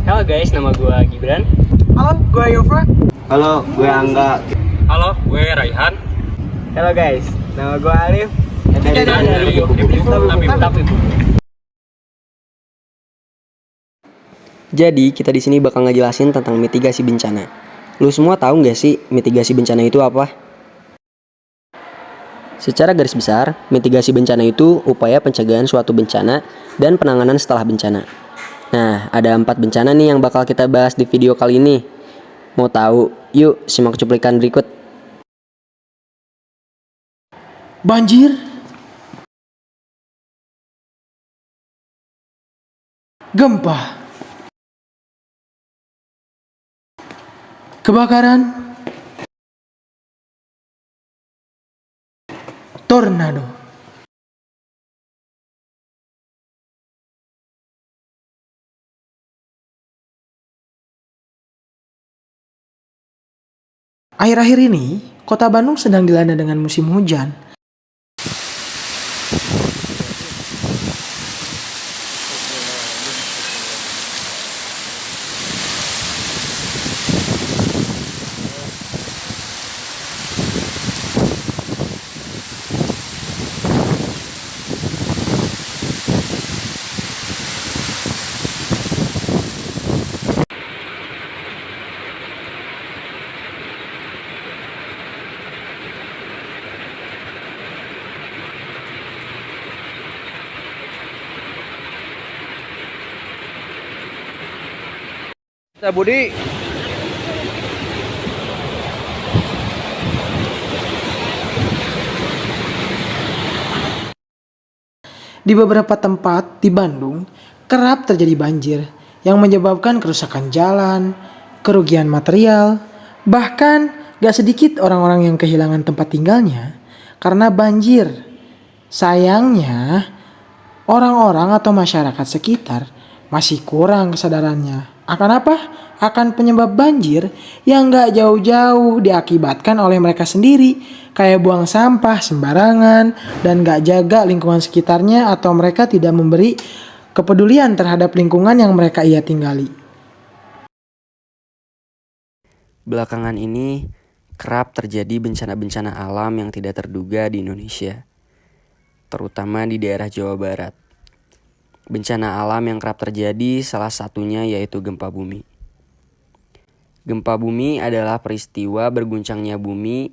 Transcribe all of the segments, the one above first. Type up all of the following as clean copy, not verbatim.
Halo guys, nama gue Gibran. Halo, gue Yova. Halo, gue Angga. Halo, gue Raihan. Halo guys, nama gue Alif. Dari Tapi. Jadi kita di sini bakal ngejelasin tentang mitigasi bencana. Lu semua tahu nggak sih mitigasi bencana itu apa? Secara garis besar, mitigasi bencana itu upaya pencegahan suatu bencana dan penanganan setelah bencana. Nah, ada 4 bencana nih yang bakal kita bahas di video kali ini. Mau tahu? Yuk, simak cuplikan berikut. Banjir, gempa, kebakaran, tornado. Akhir-akhir ini, kota Bandung sedang dilanda dengan musim hujan. Budi. Di beberapa tempat di Bandung, kerap terjadi banjir yang menyebabkan kerusakan jalan, kerugian material, bahkan gak sedikit orang-orang yang kehilangan tempat tinggalnya karena banjir. Sayangnya, orang-orang atau masyarakat sekitar masih kurang kesadarannya. Akan apa? Akan penyebab banjir yang gak jauh-jauh diakibatkan oleh mereka sendiri, kayak buang sampah sembarangan dan gak jaga lingkungan sekitarnya, atau mereka tidak memberi kepedulian terhadap lingkungan yang mereka tinggali. Belakangan ini kerap terjadi bencana-bencana alam yang tidak terduga di Indonesia, terutama di daerah Jawa Barat. Bencana alam yang kerap terjadi salah satunya yaitu gempa bumi. Gempa bumi adalah peristiwa berguncangnya bumi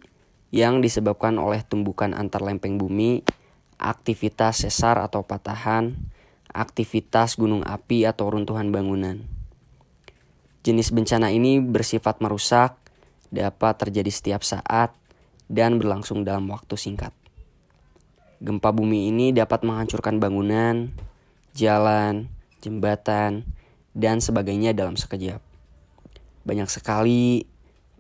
yang disebabkan oleh tumbukan antar lempeng bumi, aktivitas sesar atau patahan, aktivitas gunung api atau runtuhan bangunan. Jenis bencana ini bersifat merusak, dapat terjadi setiap saat, dan berlangsung dalam waktu singkat. Gempa bumi ini dapat menghancurkan bangunan, jalan, jembatan, dan sebagainya dalam sekejap. Banyak sekali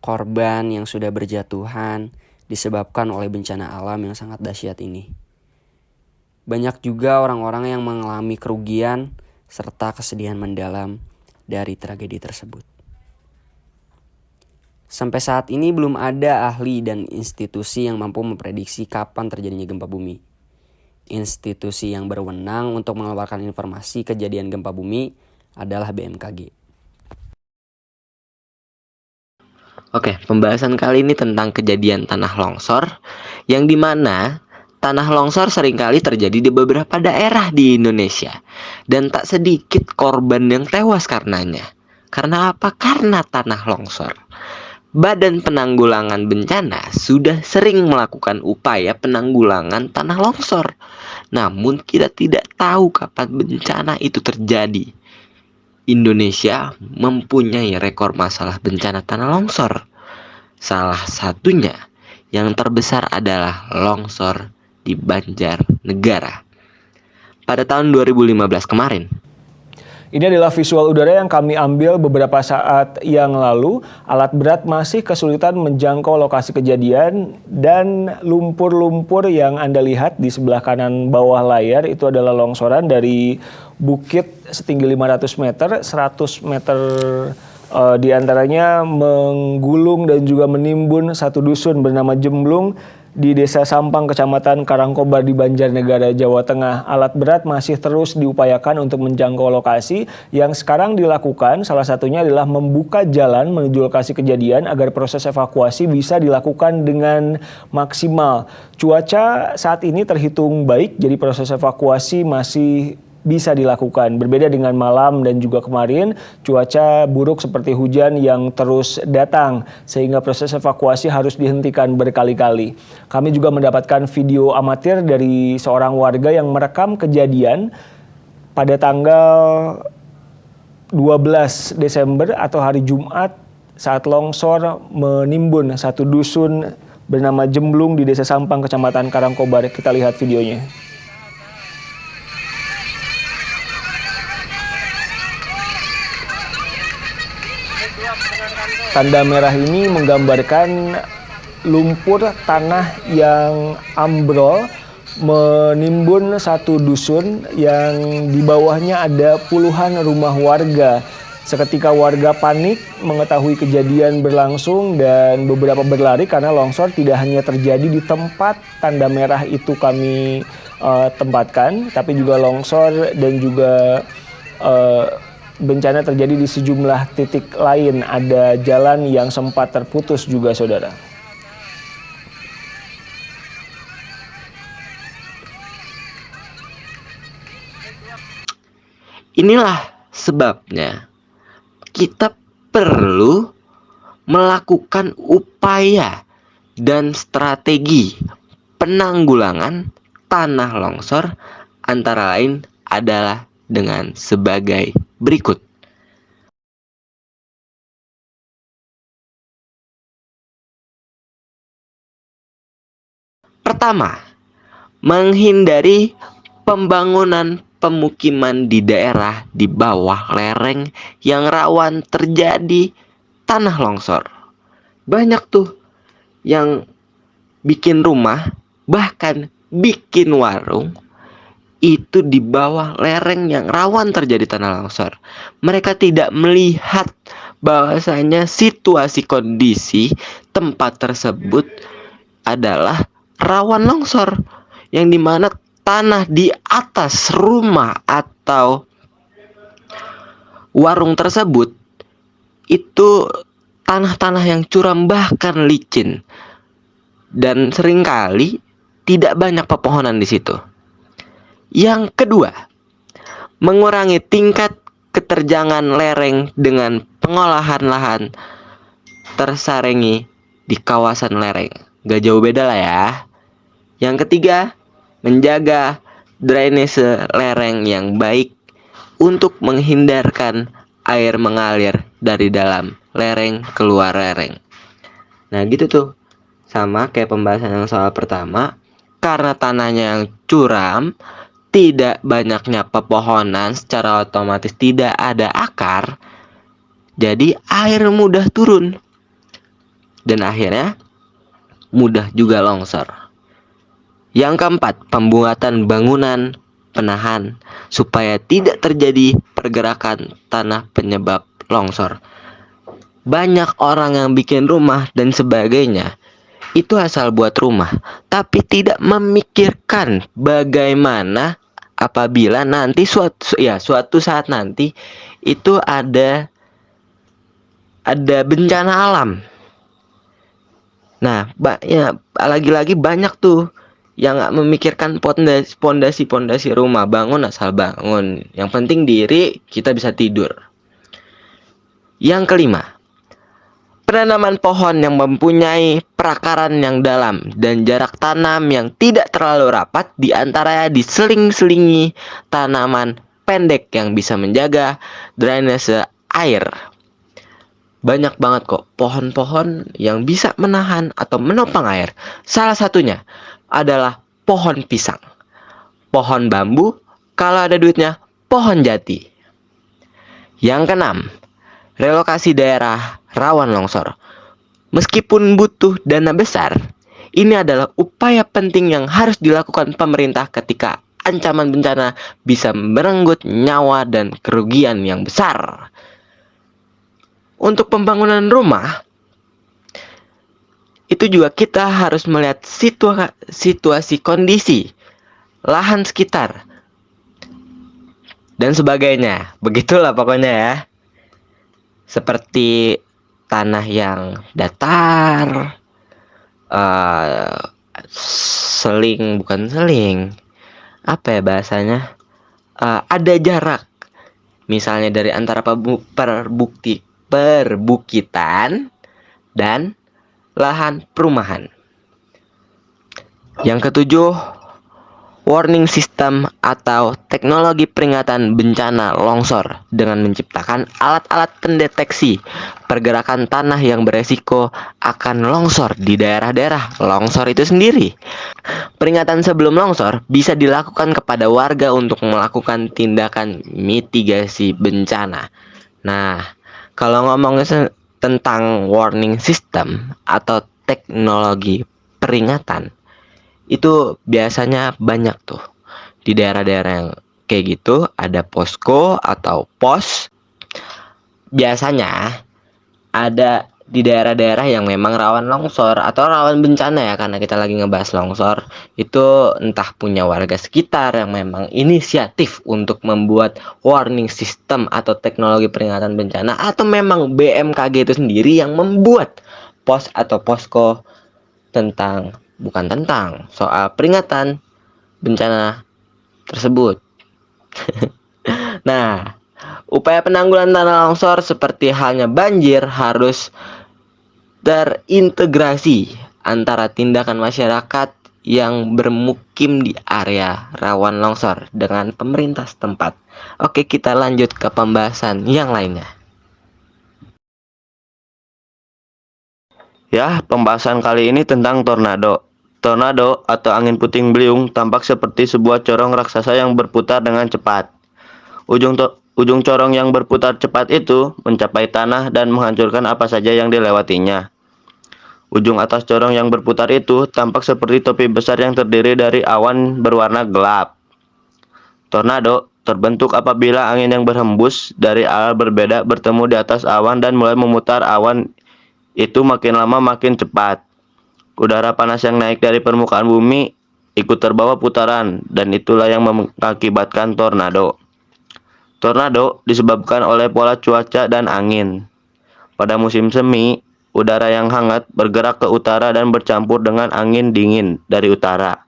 korban yang sudah berjatuhan disebabkan oleh bencana alam yang sangat dahsyat ini. Banyak juga orang-orang yang mengalami kerugian serta kesedihan mendalam dari tragedi tersebut. Sampai saat ini belum ada ahli dan institusi yang mampu memprediksi kapan terjadinya gempa bumi. Institusi yang berwenang untuk mengeluarkan informasi kejadian gempa bumi adalah BMKG. Oke, pembahasan kali ini tentang kejadian tanah longsor, yang dimana tanah longsor seringkali terjadi di beberapa daerah di Indonesia, dan tak sedikit korban yang tewas karenanya. Karena apa? Karena tanah longsor. Badan Penanggulangan Bencana sudah sering melakukan upaya penanggulangan tanah longsor. Namun kita tidak tahu kapan bencana itu terjadi. Indonesia mempunyai rekor masalah bencana tanah longsor. Salah satunya yang terbesar adalah longsor di Banjarnegara pada tahun 2015 kemarin. Ini adalah visual udara yang kami ambil beberapa saat yang lalu. Alat berat masih kesulitan menjangkau lokasi kejadian, dan lumpur-lumpur yang Anda lihat di sebelah kanan bawah layar itu adalah longsoran dari bukit setinggi 500 meter, 100 meter di antaranya menggulung dan juga menimbun satu dusun bernama Jemblung di Desa Sampang, Kecamatan Karangkobar di Banjarnegara, Jawa Tengah. Alat berat masih terus diupayakan untuk menjangkau lokasi. Yang sekarang dilakukan salah satunya adalah membuka jalan menuju lokasi kejadian agar proses evakuasi bisa dilakukan dengan maksimal. Cuaca saat ini terhitung baik, jadi proses evakuasi masih bisa dilakukan. Berbeda dengan malam dan juga kemarin, cuaca buruk seperti hujan yang terus datang, sehingga proses evakuasi harus dihentikan berkali-kali. Kami juga mendapatkan video amatir dari seorang warga yang merekam kejadian pada tanggal 12 Desember atau hari Jumat saat longsor menimbun satu dusun bernama Jemblung di Desa Sampang, Kecamatan Karangkobar. Kita lihat videonya. Tanda merah ini menggambarkan lumpur tanah yang ambrol menimbun satu dusun yang di bawahnya ada puluhan rumah warga. Seketika warga panik mengetahui kejadian berlangsung dan beberapa berlari karena longsor tidak hanya terjadi di tempat tanda merah itu kami tempatkan, tapi juga longsor dan juga bencana terjadi di sejumlah titik lain. Ada jalan yang sempat terputus juga, saudara. Inilah sebabnya kita perlu melakukan upaya dan strategi penanggulangan tanah longsor, antara lain adalah dengan sebagai berikut. Pertama, menghindari pembangunan pemukiman di daerah di bawah lereng yang rawan terjadi tanah longsor. Banyak tuh yang bikin rumah, bahkan bikin warung itu di bawah lereng yang rawan terjadi tanah longsor. Mereka tidak melihat bahwasanya situasi kondisi tempat tersebut adalah rawan longsor, yang dimana tanah di atas rumah atau warung tersebut itu tanah-tanah yang curam bahkan licin, dan seringkali tidak banyak pepohonan di situ. Yang kedua, mengurangi tingkat keterjangan lereng dengan pengolahan lahan tersarengi di kawasan lereng. Gak jauh beda lah ya. Yang ketiga, menjaga drainase lereng yang baik untuk menghindarkan air mengalir dari dalam lereng keluar lereng. Nah gitu tuh, sama kayak pembahasan yang soal pertama. Karena tanahnya yang curam, tidak banyaknya pepohonan, secara otomatis tidak ada akar, jadi air mudah turun dan akhirnya mudah juga longsor. Yang keempat, pembuatan bangunan penahan supaya tidak terjadi pergerakan tanah penyebab longsor. Banyak orang yang bikin rumah dan sebagainya itu asal buat rumah, tapi tidak memikirkan bagaimana apabila nanti suatu saat nanti itu ada bencana alam. Nah, lagi-lagi banyak tuh yang nggak memikirkan pondasi rumah. Bangun asal bangun, yang penting diri kita bisa tidur. Yang kelima, penanaman pohon yang mempunyai perakaran yang dalam dan jarak tanam yang tidak terlalu rapat, diantaranya diseling-selingi tanaman pendek yang bisa menjaga drainase air. Banyak banget kok pohon-pohon yang bisa menahan atau menopang air. Salah satunya adalah pohon pisang, pohon bambu, kalau ada duitnya pohon jati. Yang keenam, relokasi daerah rawan longsor. Meskipun butuh dana besar, ini adalah upaya penting yang harus dilakukan pemerintah ketika ancaman bencana bisa merenggut nyawa dan kerugian yang besar. Untuk pembangunan rumah, itu juga kita harus melihat situasi kondisi lahan sekitar dan sebagainya. Begitulah pokoknya ya. Seperti tanah yang datar, bukan seling, apa ya bahasanya, ada jarak, misalnya dari antara perbukitan dan lahan perumahan. Yang ketujuh, warning system atau teknologi peringatan bencana longsor dengan menciptakan alat-alat pendeteksi pergerakan tanah yang beresiko akan longsor di daerah-daerah longsor itu sendiri. Peringatan sebelum longsor bisa dilakukan kepada warga untuk melakukan tindakan mitigasi bencana. Nah, kalau ngomongin tentang warning system atau teknologi peringatan, itu biasanya banyak tuh di daerah-daerah yang kayak gitu. Ada posko atau pos, biasanya ada di daerah-daerah yang memang rawan longsor atau rawan bencana ya, karena kita lagi ngebahas longsor. Itu entah punya warga sekitar yang memang inisiatif untuk membuat warning system atau teknologi peringatan bencana, atau memang BMKG itu sendiri yang membuat pos atau posko bukan tentang soal peringatan bencana tersebut. Nah, upaya penanggulangan tanah longsor seperti halnya banjir harus terintegrasi antara tindakan masyarakat yang bermukim di area rawan longsor dengan pemerintah setempat. Oke, kita lanjut ke pembahasan yang lainnya. Ya, pembahasan kali ini tentang tornado. Tornado atau angin puting beliung tampak seperti sebuah corong raksasa yang berputar dengan cepat. Ujung corong yang berputar cepat itu mencapai tanah dan menghancurkan apa saja yang dilewatinya. Ujung atas corong yang berputar itu tampak seperti topi besar yang terdiri dari awan berwarna gelap. Tornado terbentuk apabila angin yang berhembus dari arah berbeda bertemu di atas awan dan mulai memutar awan itu makin lama makin cepat. Udara panas yang naik dari permukaan bumi ikut terbawa putaran, dan itulah yang mengakibatkan tornado. Tornado disebabkan oleh pola cuaca dan angin. Pada musim semi, udara yang hangat bergerak ke utara dan bercampur dengan angin dingin dari utara.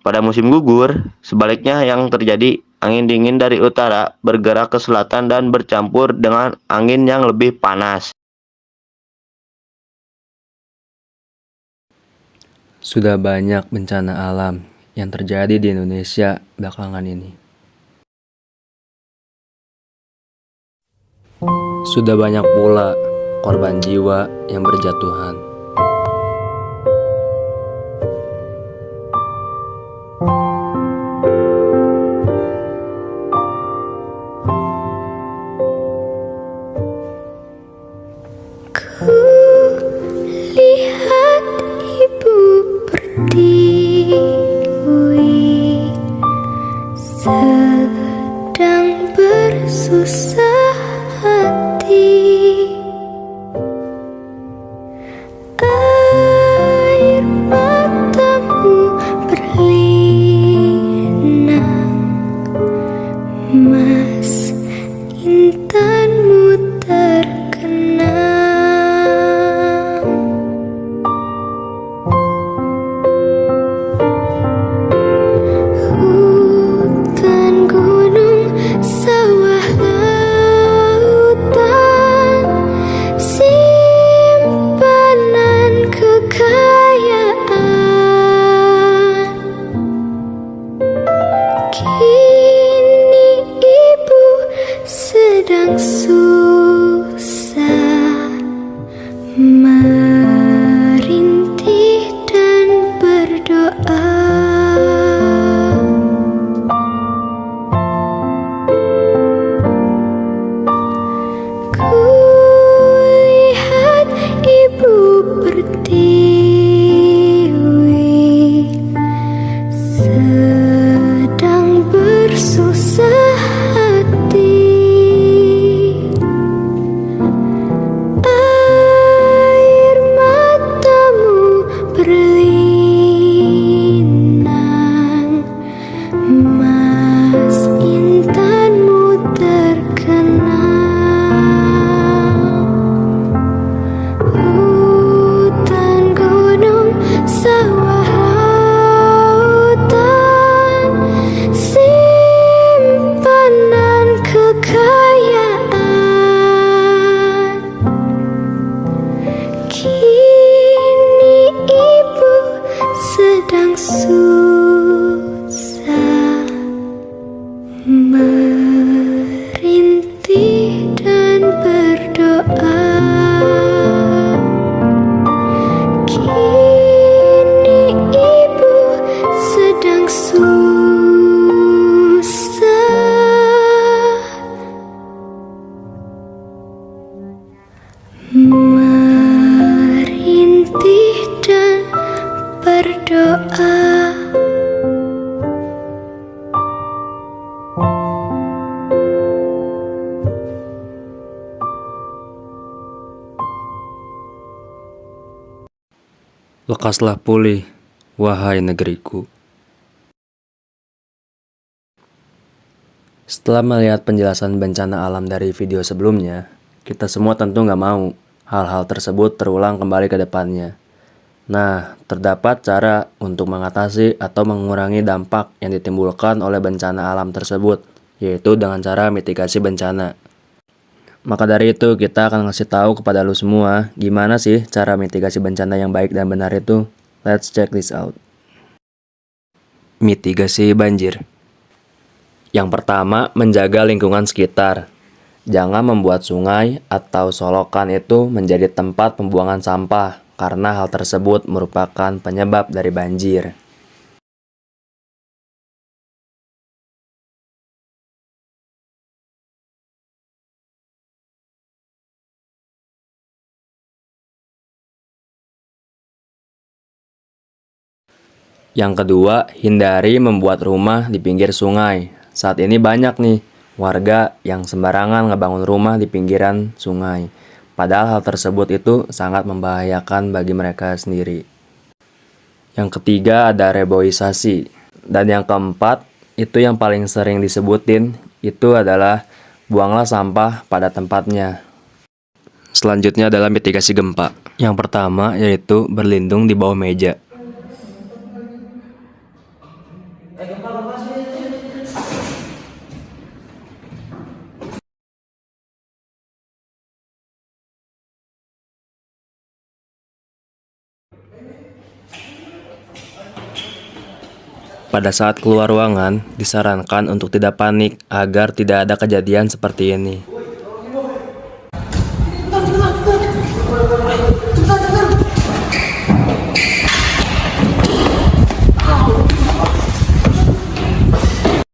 Pada musim gugur, sebaliknya yang terjadi, angin dingin dari utara bergerak ke selatan dan bercampur dengan angin yang lebih panas. Sudah banyak bencana alam yang terjadi di Indonesia belakangan ini. Sudah banyak pula korban jiwa yang berjatuhan. Lihat ibu pertiwi sedang bersusah hati. Air matamu berlinang, mas intanmu terkenang. Hutan, gunung, sawah, lautan, simpanan kekayaan. Kini ibu sedang susah merintih dan berdoa. Kulihat ibu pertiwi sedang bersusah hati. Air matamu merintih dan berdoa. Lekaslah pulih, wahai negeriku. Setelah melihat penjelasan bencana alam dari video sebelumnya, kita semua tentu nggak mau hal-hal tersebut terulang kembali ke depannya. Nah, terdapat cara untuk mengatasi atau mengurangi dampak yang ditimbulkan oleh bencana alam tersebut, yaitu dengan cara mitigasi bencana. Maka dari itu kita akan ngasih tahu kepada lu semua gimana sih cara mitigasi bencana yang baik dan benar itu. Let's check this out. Mitigasi banjir. Yang pertama, menjaga lingkungan sekitar. Jangan membuat sungai atau solokan itu menjadi tempat pembuangan sampah karena hal tersebut merupakan penyebab dari banjir. Yang kedua, hindari membuat rumah di pinggir sungai. Saat ini banyak nih warga yang sembarangan ngebangun rumah di pinggiran sungai. Padahal hal tersebut itu sangat membahayakan bagi mereka sendiri. Yang ketiga ada reboisasi. Dan yang keempat, itu yang paling sering disebutin, itu adalah buanglah sampah pada tempatnya. Selanjutnya adalah mitigasi gempa. Yang pertama yaitu berlindung di bawah meja. Pada saat keluar ruangan, disarankan untuk tidak panik agar tidak ada kejadian seperti ini.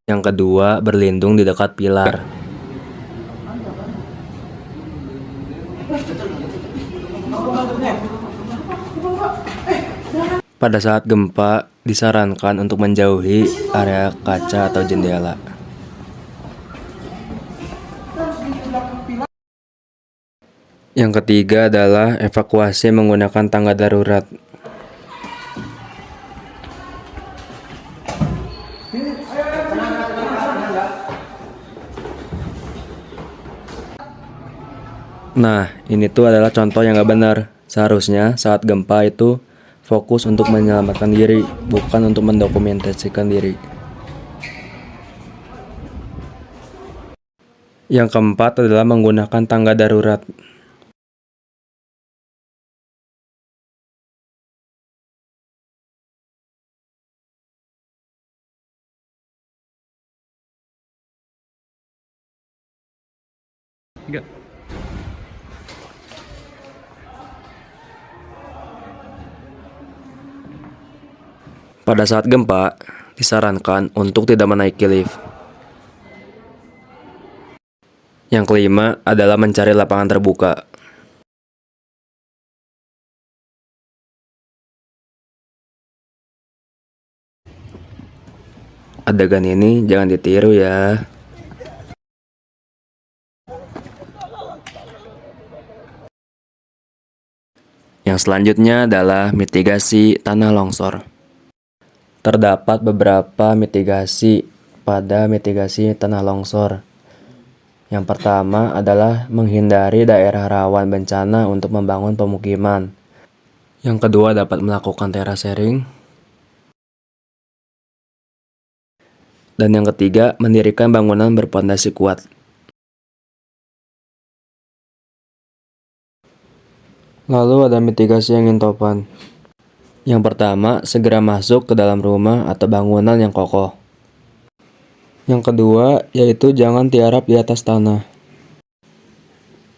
Yang kedua, berlindung di dekat pilar. Pada saat gempa, disarankan untuk menjauhi area kaca atau jendela. Yang ketiga adalah evakuasi menggunakan tangga darurat. Nah, ini tuh adalah contoh yang gak benar. Seharusnya saat gempa itu fokus untuk menyelamatkan diri, bukan untuk mendokumentasikan diri. Yang keempat adalah menggunakan tangga darurat. Pada saat gempa, disarankan untuk tidak menaiki lift. Yang kelima adalah mencari lapangan terbuka. Adegan ini jangan ditiru ya. Yang selanjutnya adalah mitigasi tanah longsor. Terdapat beberapa mitigasi pada mitigasi tanah longsor. Yang pertama adalah menghindari daerah rawan bencana untuk membangun pemukiman. Yang kedua dapat melakukan terasering. Dan yang ketiga mendirikan bangunan berpondasi kuat. Lalu ada mitigasi angin topan. Yang pertama, segera masuk ke dalam rumah atau bangunan yang kokoh. Yang kedua, yaitu jangan tiarap di atas tanah.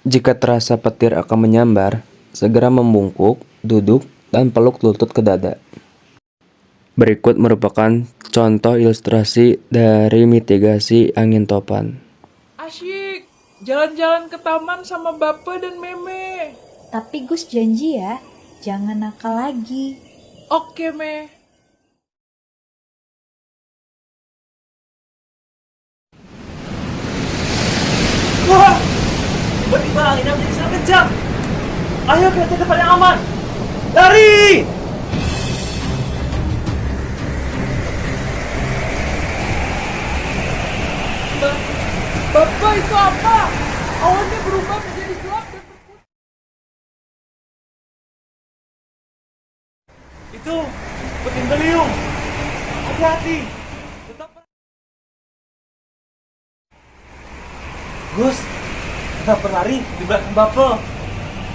Jika terasa petir akan menyambar, segera membungkuk, duduk, dan peluk lutut ke dada. Berikut merupakan contoh ilustrasi dari mitigasi angin topan. Asyik, jalan-jalan ke taman sama bapak dan meme. Tapi Gus janji ya, jangan nakal lagi. Oke, Me. Wah! Tiba-tiba anginnya menjadi sangat kencang. Ayo kita ke tempat yang aman. Lari! Bapak itu apa? Awannya berubah menjadi gelap dan Itu puting beliung. Hati-hati. Tetap. Gus, tetap berlari di belakang Bapak.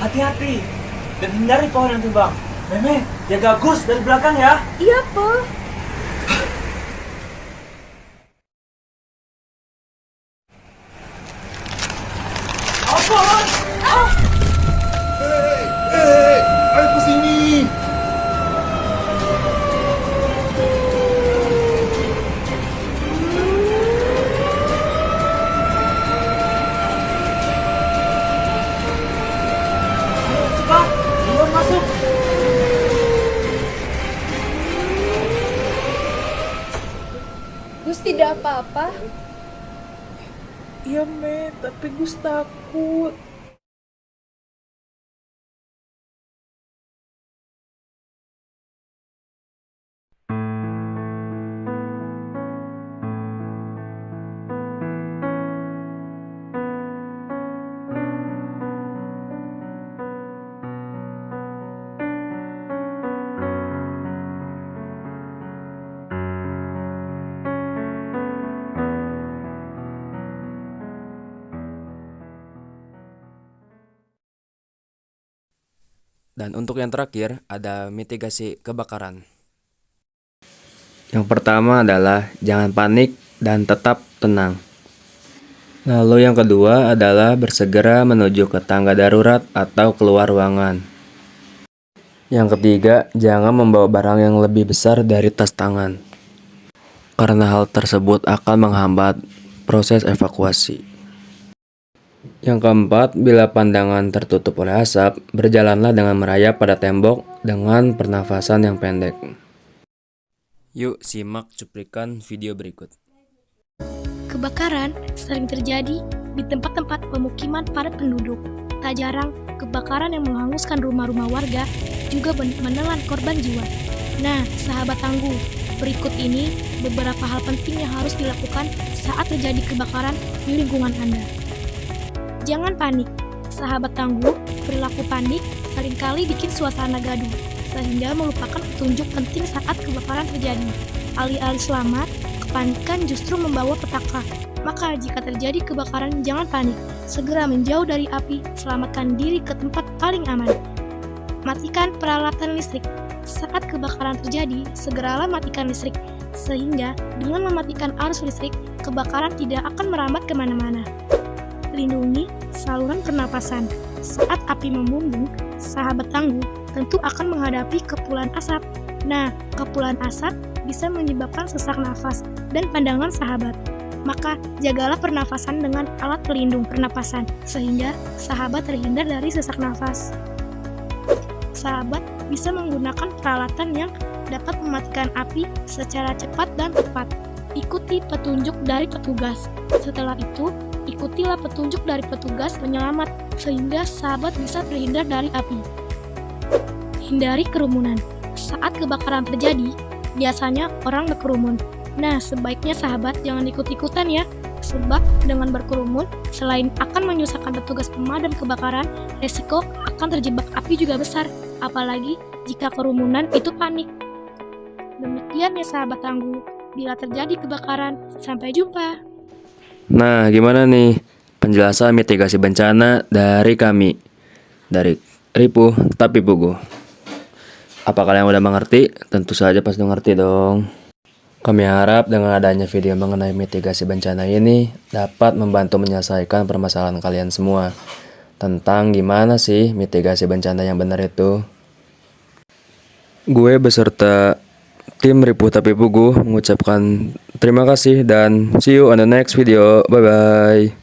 Hati-hati dan hindari pohon yang tumbang. Meme, jaga Gus dari belakang ya. Iya, Po. Apa? Hei, ayo ke sini. Cepat, belum masuk. Gus tidak apa-apa. iya, Me, tapi Gus takut. Dan untuk yang terakhir ada mitigasi kebakaran. Yang pertama adalah jangan panik dan tetap tenang. Lalu yang kedua adalah bersegera menuju ke tangga darurat atau keluar ruangan. Yang ketiga, jangan membawa barang yang lebih besar dari tas tangan, karena hal tersebut akan menghambat proses evakuasi. Yang keempat, bila pandangan tertutup oleh asap, berjalanlah dengan merayap pada tembok dengan pernafasan yang pendek. Yuk simak cuplikan video berikut. Kebakaran sering terjadi di tempat-tempat pemukiman padat penduduk. Tak jarang, kebakaran yang menghanguskan rumah-rumah warga juga menelan korban jiwa. Nah, sahabat tangguh, berikut ini beberapa hal penting yang harus dilakukan saat terjadi kebakaran di lingkungan Anda. Jangan panik. Sahabat tangguh, perilaku panik seringkali bikin suasana gaduh, sehingga melupakan petunjuk penting saat kebakaran terjadi. Alih-alih selamat, kepanikan justru membawa petaka. Maka jika terjadi kebakaran, jangan panik. Segera menjauh dari api, selamatkan diri ke tempat paling aman. Matikan peralatan listrik. Saat kebakaran terjadi, segeralah matikan listrik, sehingga dengan mematikan arus listrik, kebakaran tidak akan merambat kemana-mana. Lindungi saluran pernapasan. Saat api membumbung, sahabat tangguh tentu akan menghadapi kepulan asap. Nah, kepulan asap bisa menyebabkan sesak nafas dan pandangan sahabat. Maka, jagalah pernafasan dengan alat pelindung pernapasan, sehingga sahabat terhindar dari sesak nafas. Sahabat bisa menggunakan peralatan yang dapat mematikan api secara cepat dan tepat. Ikuti petunjuk dari petugas. Setelah itu, ikutilah petunjuk dari petugas penyelamat, sehingga sahabat bisa terhindar dari api. Hindari kerumunan. Saat kebakaran terjadi, biasanya orang berkerumun. Nah, sebaiknya sahabat jangan ikut-ikutan ya, sebab dengan berkerumun, selain akan menyusahkan petugas pemadam kebakaran, resiko akan terjebak api juga besar, apalagi jika kerumunan itu panik. Demikian ya sahabat tangguh, bila terjadi kebakaran, sampai jumpa. Nah, gimana nih penjelasan mitigasi bencana dari kami, dari Ripuh Tapi Puguh? Apa kalian udah mengerti? Tentu saja pasti ngerti dong. Kami harap dengan adanya video mengenai mitigasi bencana ini dapat membantu menyelesaikan permasalahan kalian semua tentang gimana sih mitigasi bencana yang benar itu. Gue beserta tim Ripuh Tapi Puguh mengucapkan terima kasih dan see you on the next video. Bye bye.